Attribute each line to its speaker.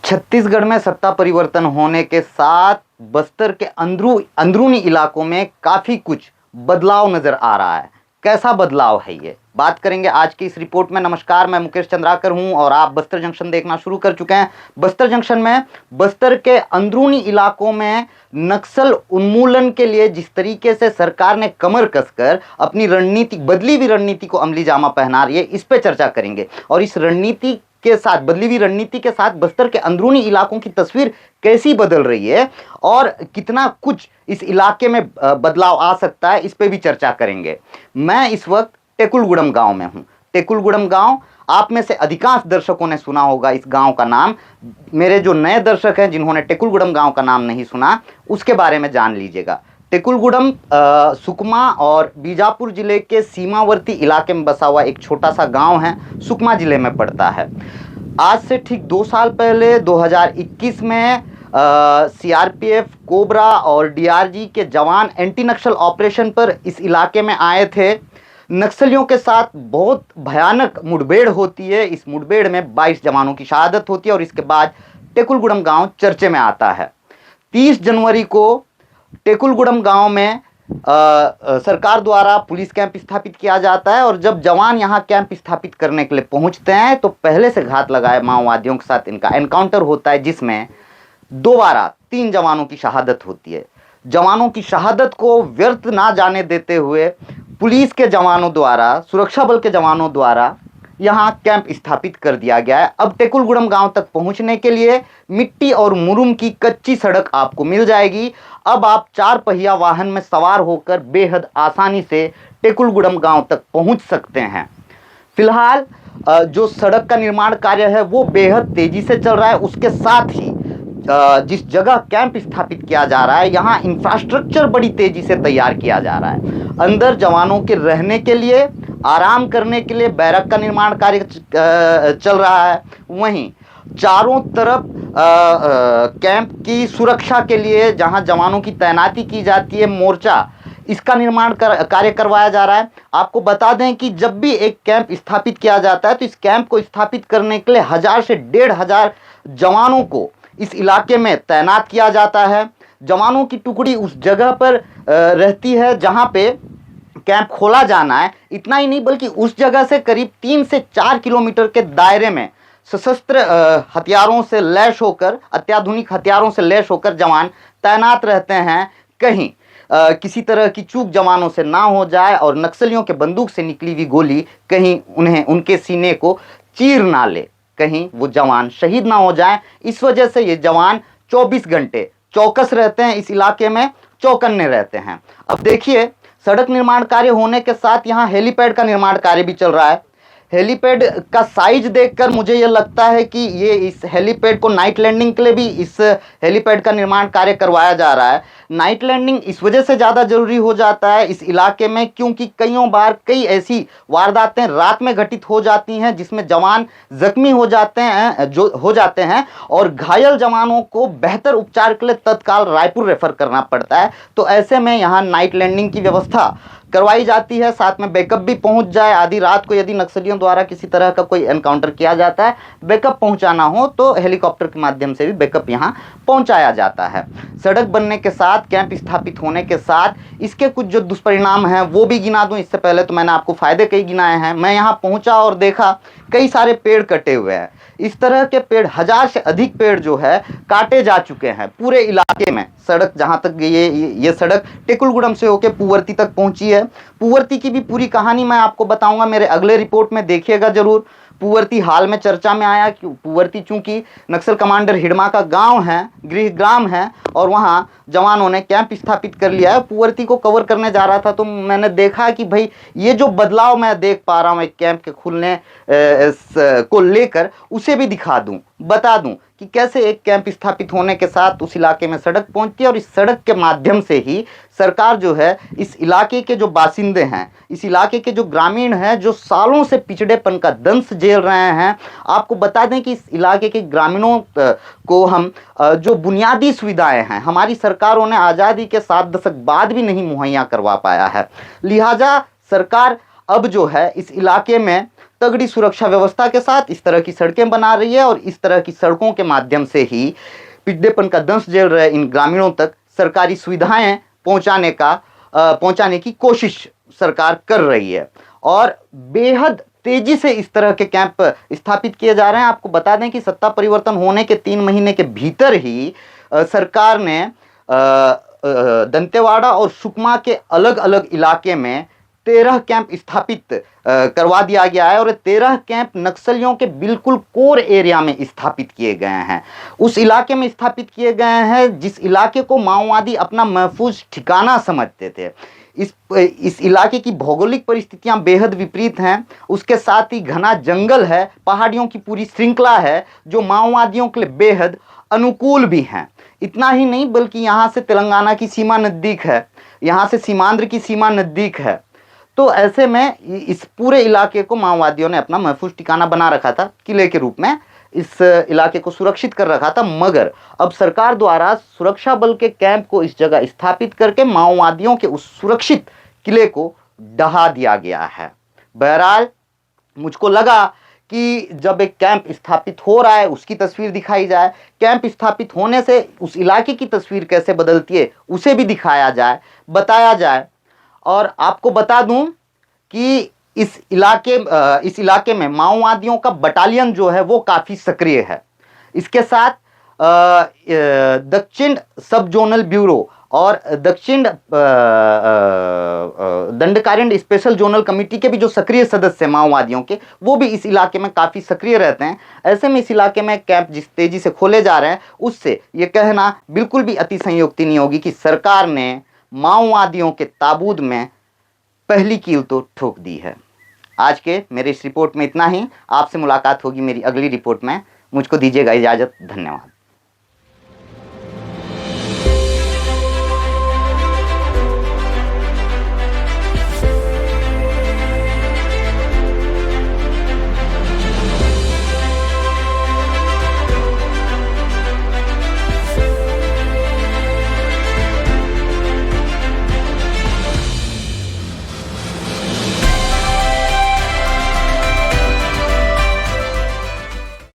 Speaker 1: छत्तीसगढ़ में सत्ता परिवर्तन होने के साथ बस्तर के अंदरूनी इलाकों में काफ़ी कुछ बदलाव नज़र आ रहा है। कैसा बदलाव है ये बात करेंगे आज की इस रिपोर्ट में। नमस्कार, मैं मुकेश चंद्राकर हूं और आप बस्तर जंक्शन देखना शुरू कर चुके हैं। बस्तर जंक्शन में बस्तर के अंदरूनी इलाकों में नक्सल उन्मूलन के लिए जिस तरीके से सरकार ने कमर कसकर अपनी बदली हुई रणनीति को अमली जामा पहना रही है, इस पे चर्चा करेंगे। और इस रणनीति के साथ, बदली हुई रणनीति के साथ बस्तर के अंदरूनी इलाकों की तस्वीर कैसी बदल रही है और कितना कुछ इस इलाके में बदलाव आ सकता है, इस पे भी चर्चा करेंगे। मैं इस वक्त टेकुलगुड़म गांव में हूं। टेकुलगुड़म गांव, आप में से अधिकांश दर्शकों ने सुना होगा इस गांव का नाम। मेरे जो नए दर्शक हैं जिन्होंने टेकुलगुड़म गांव का नाम नहीं सुना, उसके बारे में जान लीजिएगा। टेकुलगुड़म सुकमा और बीजापुर जिले के सीमावर्ती इलाके में बसा हुआ एक छोटा सा गांव है, सुकमा जिले में पड़ता है। आज से ठीक 2 साल पहले 2021 में सीआरपीएफ, कोबरा और डीआरजी के जवान एंटी नक्सल ऑपरेशन पर इस इलाके में आए थे। नक्सलियों के साथ बहुत भयानक मुठभेड़ होती है। इस मुठभेड़ में 22 जवानों की शहादत होती है और इसके बाद टेकुलगुड़म गांव चर्चे में आता है। 30 जनवरी को टेकुलगुड़म गांव में सरकार द्वारा पुलिस कैंप स्थापित किया जाता है और जब जवान यहां कैंप स्थापित करने के लिए पहुंचते हैं तो पहले से घात लगाए माओवादियों के साथ इनका एनकाउंटर होता है, जिसमें दोबारा 3 जवानों की शहादत होती है। जवानों की शहादत को व्यर्थ ना जाने देते हुए पुलिस के जवानों द्वारा, सुरक्षा बल के जवानों द्वारा यहाँ कैंप स्थापित कर दिया गया है। अब टेकुलगुड़म गांव तक पहुंचने के लिए मिट्टी और मुरुम की कच्ची सड़क आपको मिल जाएगी। अब आप 4 पहिया वाहन में सवार होकर बेहद आसानी से टेकुलगुड़म गांव तक पहुंच सकते हैं। फिलहाल जो सड़क का निर्माण कार्य है वो बेहद तेजी से चल रहा है। उसके साथ ही जिस जगह कैंप स्थापित किया जा रहा है, यहाँ इंफ्रास्ट्रक्चर बड़ी तेजी से तैयार किया जा रहा है। अंदर जवानों के रहने के लिए, आराम करने के लिए बैरक का निर्माण कार्य चल रहा है। वहीं चारों तरफ कैंप की सुरक्षा के लिए जहां जवानों की तैनाती की जाती है, मोर्चा, इसका निर्माण कार्य करवाया जा रहा है। आपको बता दें कि जब भी एक कैंप स्थापित किया जाता है तो इस कैंप को स्थापित करने के लिए 1000 से 1500 जवानों को इस इलाके में तैनात किया जाता है। जवानों की टुकड़ी उस जगह पर रहती है जहां पे कैंप खोला जाना है। इतना ही नहीं बल्कि उस जगह से करीब 3 से 4 किलोमीटर के दायरे में सशस्त्र हथियारों से लैस होकर, अत्याधुनिक हथियारों से लैस होकर जवान तैनात रहते हैं। कहीं किसी तरह की चूक जवानों से ना हो जाए और नक्सलियों के बंदूक से निकली हुई गोली कहीं उनके सीने को चीर ना ले, कहीं वो जवान शहीद ना हो जाए। इस वजह से ये जवान 24 घंटे चौकस रहते हैं, इस इलाके में चौकन्ने रहते हैं। अब देखिए, सड़क निर्माण कार्य होने के साथ यहाँ हेलीपैड का निर्माण कार्य भी चल रहा है। हेलीपैड का साइज देखकर मुझे यह लगता है कि ये इस हेलीपैड को नाइट लैंडिंग के लिए भी इस हेलीपैड का निर्माण कार्य करवाया जा रहा है। नाइट लैंडिंग इस वजह से ज़्यादा जरूरी हो जाता है इस इलाके में क्योंकि कईयों बार कई ऐसी वारदातें रात में घटित हो जाती हैं जिसमें जवान जख्मी हो जाते हैं और घायल जवानों को बेहतर उपचार के लिए तत्काल रायपुर रेफर करना पड़ता है। तो ऐसे में यहाँ नाइट लैंडिंग की व्यवस्था करवाई जाती है, साथ में बैकअप भी पहुंच जाए। आधी रात को यदि नक्सलियों द्वारा किसी तरह का कोई एनकाउंटर किया जाता है, बैकअप पहुंचाना हो तो हेलीकॉप्टर के माध्यम से भी बैकअप यहां पहुंचाया जाता है। सड़क बनने के साथ, कैंप स्थापित होने के साथ इसके कुछ जो दुष्परिणाम हैं वो भी गिना दूं। इससे पहले तो मैंने आपको फायदे कई गिनाए हैं। मैं यहाँ पहुंचा और देखा कई सारे पेड़ कटे हुए हैं। इस तरह के पेड़, 1000 से अधिक पेड़ जो है काटे जा चुके हैं पूरे इलाके में। सड़क जहां तक ये सड़क टेकुलगुड़म से होकर पुवर्ती तक पहुंची है। पुवर्ती की भी पूरी कहानी मैं आपको बताऊंगा मेरे अगले रिपोर्ट में, देखिएगा जरूर। पुवर्ती हाल में चर्चा में आया कि पुवर्ती चूंकि नक्सल कमांडर हिडमा का गांव है, गृह ग्राम है और वहां जवानों ने कैंप स्थापित कर लिया है। पुवर्ती को कवर करने जा रहा था तो मैंने देखा कि भाई ये जो बदलाव मैं देख पा रहा हूँ एक कैंप के खुलने को लेकर, उसे भी दिखा दूं, बता दूं कि कैसे एक कैंप स्थापित होने के साथ उस इलाके में सड़क पहुंचती है और इस सड़क के माध्यम से ही सरकार जो है इस इलाके के जो बासिंदे हैं, इस इलाके के जो ग्रामीण हैं, जो सालों से पिछड़ेपन का दंश झेल रहे हैं। आपको बता दें कि इस इलाके के ग्रामीणों को हम जो बुनियादी सुविधाएं हैं हमारी सरकारों ने आज़ादी के 7 दशक बाद भी नहीं मुहैया करवा पाया है। लिहाजा सरकार अब जो है इस इलाके में तगड़ी सुरक्षा व्यवस्था के साथ इस तरह की सड़कें बना रही है और इस तरह की सड़कों के माध्यम से ही पिछड़ेपन का दंश झेल रहे इन ग्रामीणों तक सरकारी सुविधाएं पहुंचाने की कोशिश सरकार कर रही है। और बेहद तेजी से इस तरह के कैंप स्थापित किए जा रहे हैं। आपको बता दें कि सत्ता परिवर्तन होने के 3 महीने के भीतर ही सरकार ने दंतेवाड़ा और सुकमा के अलग अलग इलाके में 13 कैंप स्थापित करवा दिया गया है और 13 कैंप नक्सलियों के बिल्कुल कोर एरिया में स्थापित किए गए हैं। उस इलाके में स्थापित किए गए हैं जिस इलाके को माओवादी अपना महफूज ठिकाना समझते थे। इस इलाके की भौगोलिक परिस्थितियां बेहद विपरीत हैं। उसके साथ ही घना जंगल है, पहाड़ियों की पूरी श्रृंखला है जो माओवादियों के लिए बेहद अनुकूल भी हैं। इतना ही नहीं बल्कि यहाँ से तेलंगाना की सीमा नज़दीक है, यहाँ से सीमांध्र की सीमा नज़दीक है। तो ऐसे में इस पूरे इलाके को माओवादियों ने अपना महफूज ठिकाना बना रखा था, किले के रूप में इस इलाके को सुरक्षित कर रखा था। मगर अब सरकार द्वारा सुरक्षा बल के कैंप को इस जगह स्थापित करके माओवादियों के उस सुरक्षित किले को ढहा दिया गया है। बहरहाल मुझको लगा कि जब एक कैंप स्थापित हो रहा है उसकी तस्वीर दिखाई जाए, कैंप स्थापित होने से उस इलाके की तस्वीर कैसे बदलती है उसे भी दिखाया जाए, बताया जाए। और आपको बता दूं कि इस इलाके में माओवादियों का बटालियन जो है वो काफ़ी सक्रिय है। इसके साथ दक्षिण सब जोनल ब्यूरो और दक्षिण दंडकारण्य स्पेशल जोनल कमेटी के भी जो सक्रिय सदस्य हैं माओवादियों के, वो भी इस इलाके में काफ़ी सक्रिय रहते हैं। ऐसे में इस इलाके में कैंप जिस तेज़ी से खोले जा रहे हैं उससे ये कहना बिल्कुल भी अतिशयोक्ति नहीं होगी कि सरकार ने माओवादियों के ताबूत में पहली कील तो ठोक दी है। आज के मेरे इस रिपोर्ट में इतना ही। आपसे मुलाकात होगी मेरी अगली रिपोर्ट में। मुझको दीजिएगा इजाज़त। धन्यवाद।